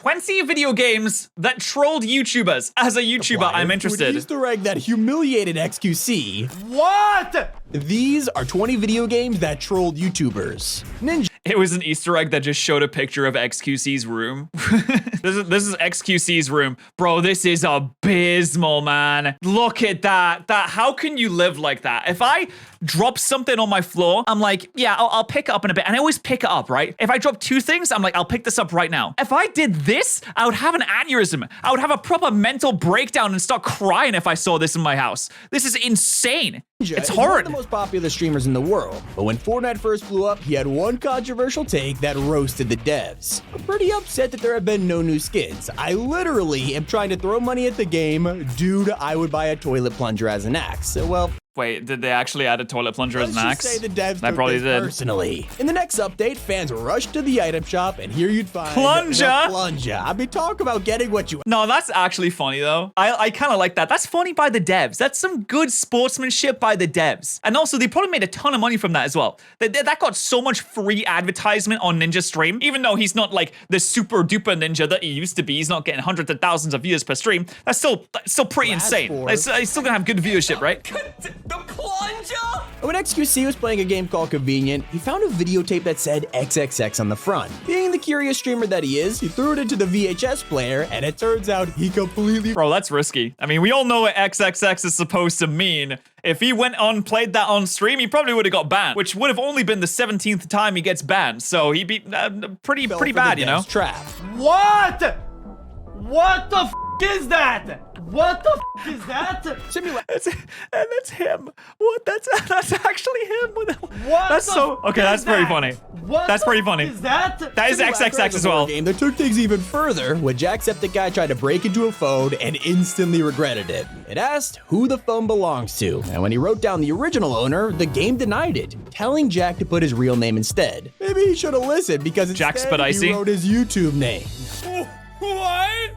20 video games that trolled YouTubers. As a YouTuber, I'm interested. Easter egg that humiliated XQC. What? These are 20 video games that trolled YouTubers. Ninja. It was an Easter egg that just showed a picture of XQC's room. This is XQC's room. Bro, this is abysmal, man. Look at that. How can you live like that? If I drop something on my floor, I'm like, yeah, I'll pick it up in a bit. And I always pick it up, right? If I drop 2 things, I'm like, I'll pick this up right now. If I did this, I would have an aneurysm. I would have a proper mental breakdown and start crying if I saw this in my house. This is insane. It's horrid. One of the most popular streamers in the world, but when Fortnite first blew up, he had one controversial take that roasted the devs. I'm pretty upset that there have been no new skins. I literally am trying to throw money at the game. Dude, I would buy a toilet plunger as an axe. So, well, wait, did they actually add a toilet plunger as an axe? Let's just say the devs That took probably this did. personally. In the next update, fans rushed to the item shop, and here you'd find Plunger? the plunger. I mean, talk about getting what you. No, that's actually funny though. I kind of like that. That's funny by the devs. That's some good sportsmanship by the devs. And also, they probably made a ton of money from that as well. That got so much free advertisement on Ninja's stream. Even though he's not like the super duper ninja that he used to be, he's not getting hundreds of thousands of views per stream. That's still pretty insane. He's still gonna have good viewership, right? The plunger? When XQC was playing a game called Convenient, he found a videotape that said XXX on the front. Being the curious streamer that he is, he threw it into the VHS player, and it turns out he completely. Bro, that's risky. I mean, we all know what XXX is supposed to mean. If he went on, played that on stream, he probably would have got banned, which would have only been the 17th time he gets banned. So he'd be pretty bad, you know? Trap. What? What the f is that? What the f is that? That's him. What? That's actually him. What That's the so. f Okay, that's is very that? funny. What That's the pretty f funny. Is that? That is XXX as well. Game that took things even further when Jacksepticeye tried to break into a phone and instantly regretted it. It asked who the phone belongs to, and when he wrote down the original owner, the game denied it, telling Jack to put his real name instead. Maybe he should have listened because instead he wrote his YouTube name. What?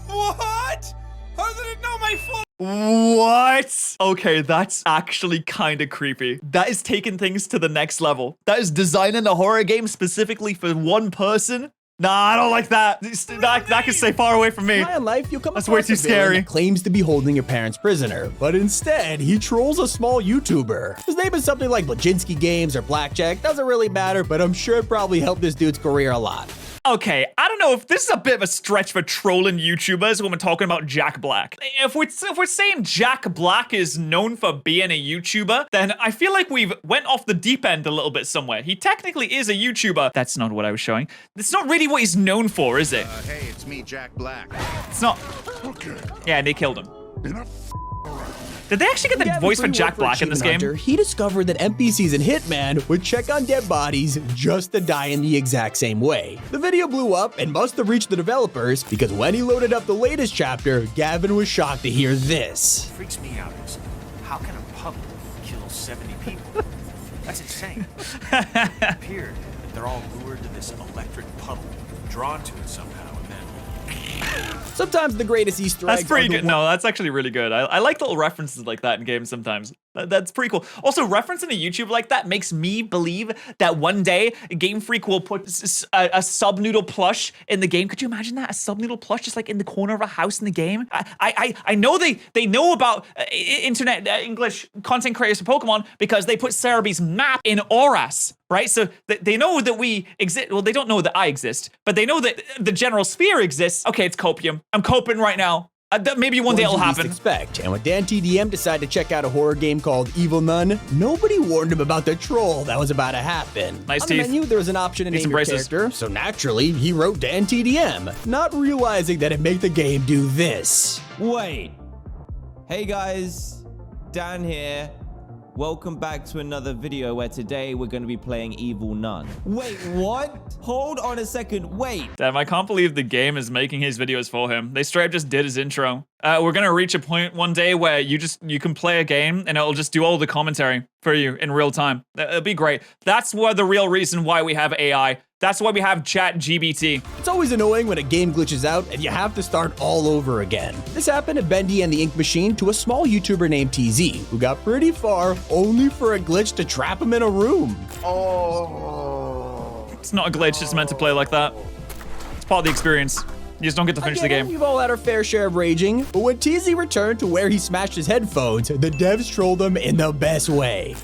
What? How did it know my phone? What? Okay, that's actually kind of creepy. That is taking things to the next level. That is designing a horror game specifically for one person. Nah, I don't like that. That can stay far away from me. In life, you'll come That's across way too a villain scary. that claims to be holding your parents prisoner, but instead he trolls a small YouTuber. His name is something like Blajinsky Games or Blackjack. Doesn't really matter, but I'm sure it probably helped this dude's career a lot. Okay, I don't know if this is a bit of a stretch for trolling YouTubers when we're talking about Jack Black. If we're saying Jack Black is known for being a YouTuber, then I feel like we've went off the deep end a little bit somewhere. He technically is a YouTuber. That's not what I was showing. It's not really what he's known for, is it? Hey, it's me, Jack Black. It's not. Okay. Yeah, and they killed him. Enough. Did they actually get the voice for Jack Black in this game? He discovered that NPCs in Hitman would check on dead bodies just to die in the exact same way. The video blew up and must have reached the developers because when he loaded up the latest chapter, Gavin was shocked to hear this. Freaks me out is how can a puddle kill 70 people? That's insane. It appeared that they're all lured to this electric puddle, drawn to it somehow, and then. Sometimes the greatest Easter eggs. That's pretty good. No, that's actually really good. I like little references like that in games sometimes. That's pretty cool. Also, referencing a YouTube like that makes me believe that one day Game Freak will put a sub-noodle plush in the game. Could you imagine that? A sub-noodle plush just like in the corner of a house in the game? I know they know about internet English content creators for Pokemon because they put Cerebee's map in Oras, right? So they know that we exist. Well, they don't know that I exist, but they know that the general sphere exists. Okay, it's copium. I'm coping right now. Maybe one day it'll happen. Expect. And when Dan TDM decided to check out a horror game called Evil Nun, nobody warned him about the troll that was about to happen. Nice On teeth. the menu, there was an option to name your character, so naturally, he wrote Dan TDM, not realizing that it made the game do this. Wait. Hey guys, Dan here. Welcome back to another video where today we're going to be playing Evil Nun. Wait, what? Hold on a second, wait. Damn, I can't believe the game is making his videos for him. They straight up just did his intro. We're gonna reach a point one day where you can play a game and it'll just do all the commentary for you in real time. It'll be great. That's the real reason why we have AI. That's why we have ChatGPT. It's always annoying when a game glitches out and you have to start all over again. This happened to Bendy and the Ink Machine to a small YouTuber named TZ, who got pretty far only for a glitch to trap him in a room. Oh. It's not a glitch, it's meant to play like that. part of the experience. You just don't get to finish the game. We've all had our fair share of raging, but when TZ returned to where he smashed his headphones, the devs trolled him in the best way.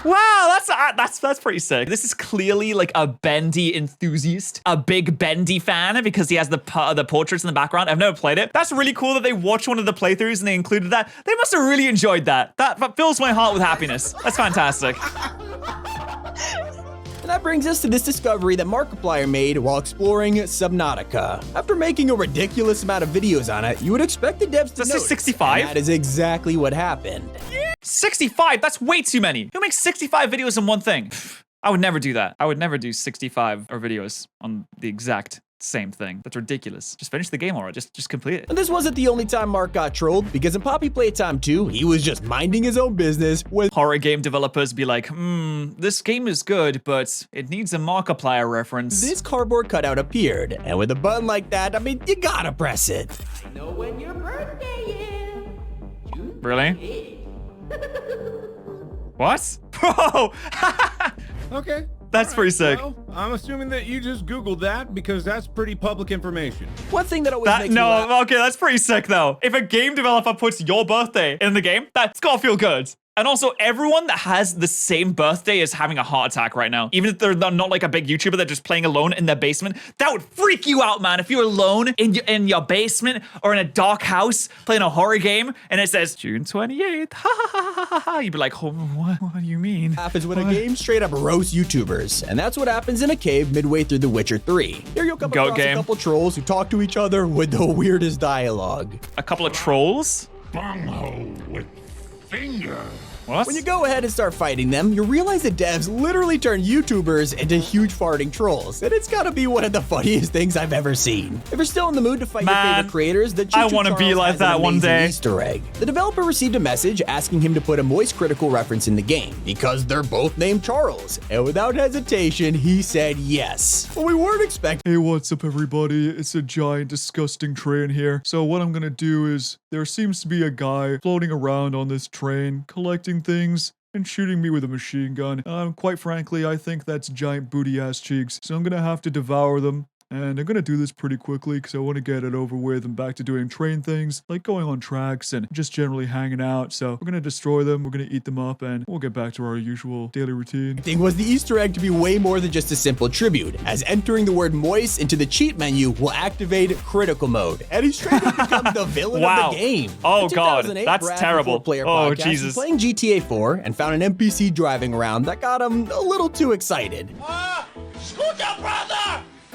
Wow, that's pretty sick. This is clearly like a Bendy enthusiast, a big Bendy fan because he has the portraits in the background. I've never played it. That's really cool that they watched one of the playthroughs and they included that. They must have really enjoyed that. That fills my heart with happiness. That's fantastic. And that brings us to this discovery that Markiplier made while exploring Subnautica. After making a ridiculous amount of videos on it, you would expect the devs to This is notice, 65? and that is exactly what happened. 65? That's way too many. Who makes 65 videos on one thing? I would never do that. I would never do 65 or videos on the exact same thing. That's ridiculous. Just finish the game already. Just complete it. And this wasn't the only time Mark got trolled, because in Poppy Playtime 2, he was just minding his own business when Horror game developers be like, this game is good, but it needs a Markiplier reference. this cardboard cutout appeared. And with a button like that, I mean, you gotta press it. Know when your birthday is. Really? What? Bro! Okay. That's pretty sick. Well, I'm assuming that you just Googled that because that's pretty public information. One thing that always makes me laugh. No, okay, that's pretty sick though. If a game developer puts your birthday in the game, that's gotta feel good. And also, everyone that has the same birthday is having a heart attack right now. Even if they're not like a big YouTuber, they're just playing alone in their basement. That would freak you out, man. If you're alone in your basement or in a dark house playing a horror game and it says June 28th, ha ha ha ha ha ha, you'd be like, oh, what do you mean? Happens when a game straight up roasts YouTubers, and that's what happens in a cave midway through The Witcher 3. Here you'll come across a couple trolls who talk to each other with the weirdest dialogue. A couple of trolls? Bunghole with finger. What? When you go ahead and start fighting them, you realize that devs literally turn YouTubers into huge farting trolls, and it's gotta be one of the funniest things I've ever seen. If you're still in the mood to fight your favorite creators, the I want to be like that one day. Easter egg. The developer received a message asking him to put a Moist Critical reference in the game because they're both named Charles, and without hesitation, he said yes. But we weren't expecting. Hey, what's up everybody? It's a giant disgusting train here. So what I'm gonna do is, there seems to be a guy floating around on this train, collecting things and shooting me with a machine gun. Quite frankly, I think that's giant booty ass cheeks. So I'm gonna have to devour them. And I'm gonna do this pretty quickly because I want to get it over with and back to doing train things, like going on tracks and just generally hanging out. So we're gonna destroy them, we're gonna eat them up, and we'll get back to our usual daily routine. Thing was the Easter egg to be way more than just a simple tribute, as entering the word moist into the cheat menu will activate critical mode, and he straight up becomes the villain of the game. Oh In god, 2008, that's Brad terrible. from Player Oh Podcast Jesus. was playing GTA 4 and found an NPC driving around that got him a little too excited.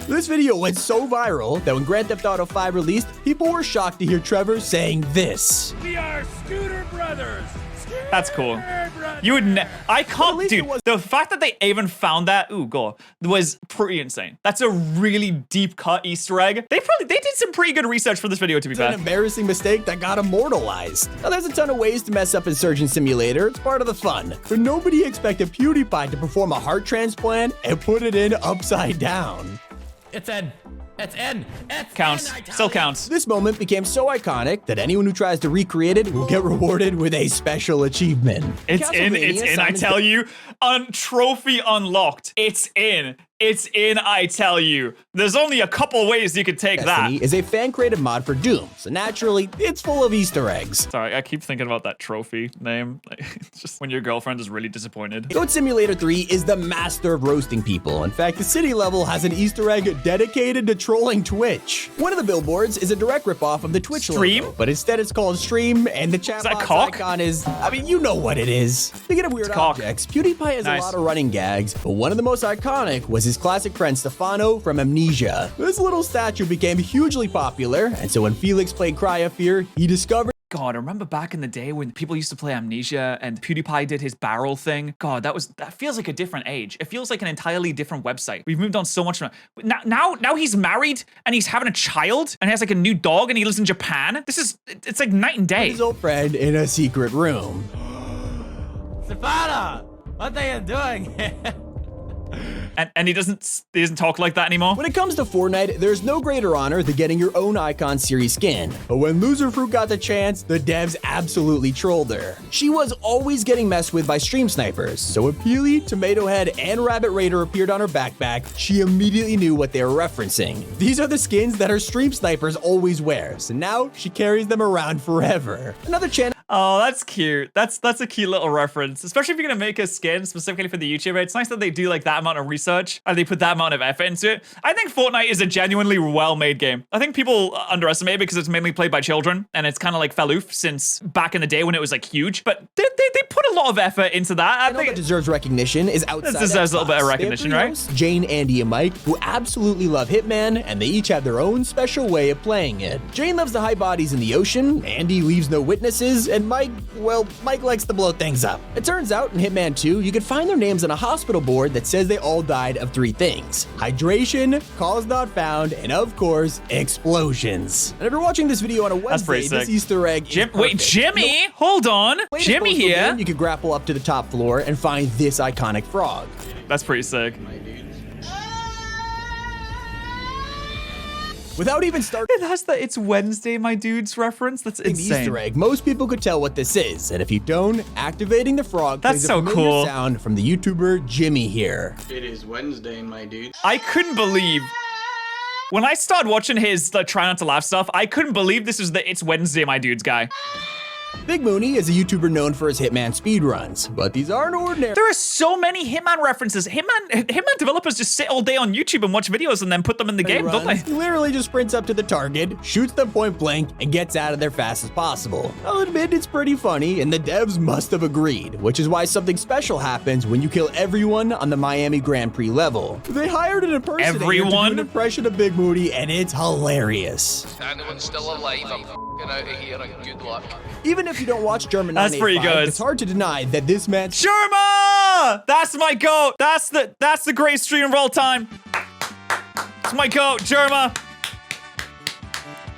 This video went so viral that when Grand Theft Auto 5 released, people were shocked to hear Trevor saying this. We are Scooter Brothers. That's cool. You would I can't, least dude. it was- The fact that they even found that, was pretty insane. That's a really deep cut Easter egg. They did some pretty good research for this video, to be It's an fair. embarrassing mistake that got immortalized. Now there's a ton of ways to mess up in Surgeon Simulator, it's part of the fun. But nobody expected PewDiePie to perform a heart transplant and put it in upside down. It's N. It's N. It's Counts. N, I tell Still you. counts. This moment became so iconic that anyone who tries to recreate it will get rewarded with a special achievement. It's in, I tell you. Trophy unlocked. It's in, I tell you. There's only a couple ways you could take Destiny that. is a fan-created mod for Doom, so naturally, it's full of Easter eggs. Sorry, I keep thinking about that trophy name. Like, it's just when your girlfriend is really disappointed. Goat Simulator 3 is the master of roasting people. In fact, the city level has an Easter egg dedicated to trolling Twitch. One of the billboards is a direct ripoff of the Twitch Stream? logo, but instead it's called Stream, and the chat that box cock? icon is, I mean, you know what it is. Speaking of weird It's cock. objects, PewDiePie has Nice. a lot of running gags, but one of the most iconic was his classic friend Stefano from Amnesia. This little statue became hugely popular, and so when Felix played Cry of Fear, he discovered God, I remember back in the day when people used to play Amnesia and PewDiePie did his barrel thing. God, that feels like a different age. It feels like an entirely different website. We've moved on so much. Now he's married and he's having a child and he has like a new dog and he lives in Japan. It's like night and day. his old friend in a secret room. Stefano, what are you doing? And he doesn't talk like that anymore. When it comes to Fortnite, there's no greater honor than getting your own Icon Series skin. But when Loser Fruit got the chance, the devs absolutely trolled her. She was always getting messed with by stream snipers, so when Peely, Tomato Head, and Rabbit Raider appeared on her backpack, she immediately knew what they were referencing. These are the skins that her stream snipers always wear, so now she carries them around forever. Another channel. Oh, that's cute. That's a cute little reference, especially if you're gonna make a skin specifically for the YouTuber. It's nice that they do like that amount of research and they put that amount of effort into it. I think Fortnite is a genuinely well-made game. I think people underestimate it because it's mainly played by children and it's kind of like fell oof since back in the day when it was like huge. But they put a lot of effort into that. I think that deserves recognition is Outside. This deserves a little bit of Xbox. recognition, They have three right? hosts, Jane, Andy, and Mike, who absolutely love Hitman, and they each have their own special way of playing it. Jane loves the high bodies in the ocean, Andy leaves no witnesses, and Mike, well, Mike likes to blow things up. It turns out in Hitman 2, you can find their names on a hospital board that says they all died of 3 things: hydration, calls not found, and of course, explosions. And if you're watching this video on a Wednesday, pretty this sick. Easter egg is Wait, perfect. Jimmy? Hold on. Latest Jimmy postal here? game, you can grapple up to the top floor and find this iconic frog. That's pretty sick. Without even starting That's the "It's Wednesday, my dudes" reference. That's the insane. Easter egg, most people could tell what this is, and if you don't, activating the frog That's plays so a familiar cool. sound from the YouTuber Jimmy here. It is Wednesday, my dude. I couldn't believe when I started watching his try not to laugh stuff. I couldn't believe this was the "It's Wednesday, my dudes" guy. Big Mooney is a YouTuber known for his Hitman speedruns, but these aren't ordinary. There are so many Hitman references. Hitman developers just sit all day on YouTube and watch videos and then put them in the game, don't they? He literally just sprints up to the target, shoots them point blank, and gets out of there fast as possible. I'll admit it's pretty funny, and the devs must have agreed, which is why something special happens when you kill everyone on the Miami Grand Prix level. They hired an impersonator to do Everyone? an impression of Big Mooney, and it's hilarious. Anyone's still alive, I'm f***ing out of here and good luck. Even if you don't watch German That's pretty 985, good. it's hard to deny that this man's Sherma! That's my goat. That's the greatest streamer of all time. It's my goat, Germa.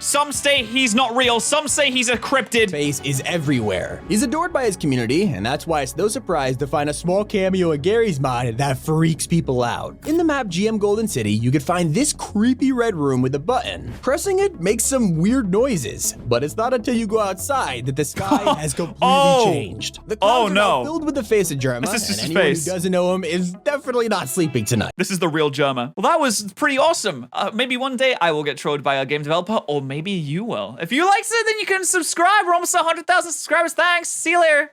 Some say he's not real. Some say he's a cryptid. face is everywhere. He's adored by his community, and that's why it's no surprise to find a small cameo in Gary's mod that freaks people out. In the map GM Golden City, you could find this creepy red room with a button. Pressing it makes some weird noises, but it's not until you go outside that the sky has completely changed. The clouds are now filled with the face of Germa, This is just and his anyone face. who doesn't know him is definitely not sleeping tonight. This is the real Germa. Well, that was pretty awesome. Maybe one day I will get trolled by a game developer, or maybe you will. If you liked it, then you can subscribe. We're almost 100,000 subscribers. Thanks. See you later.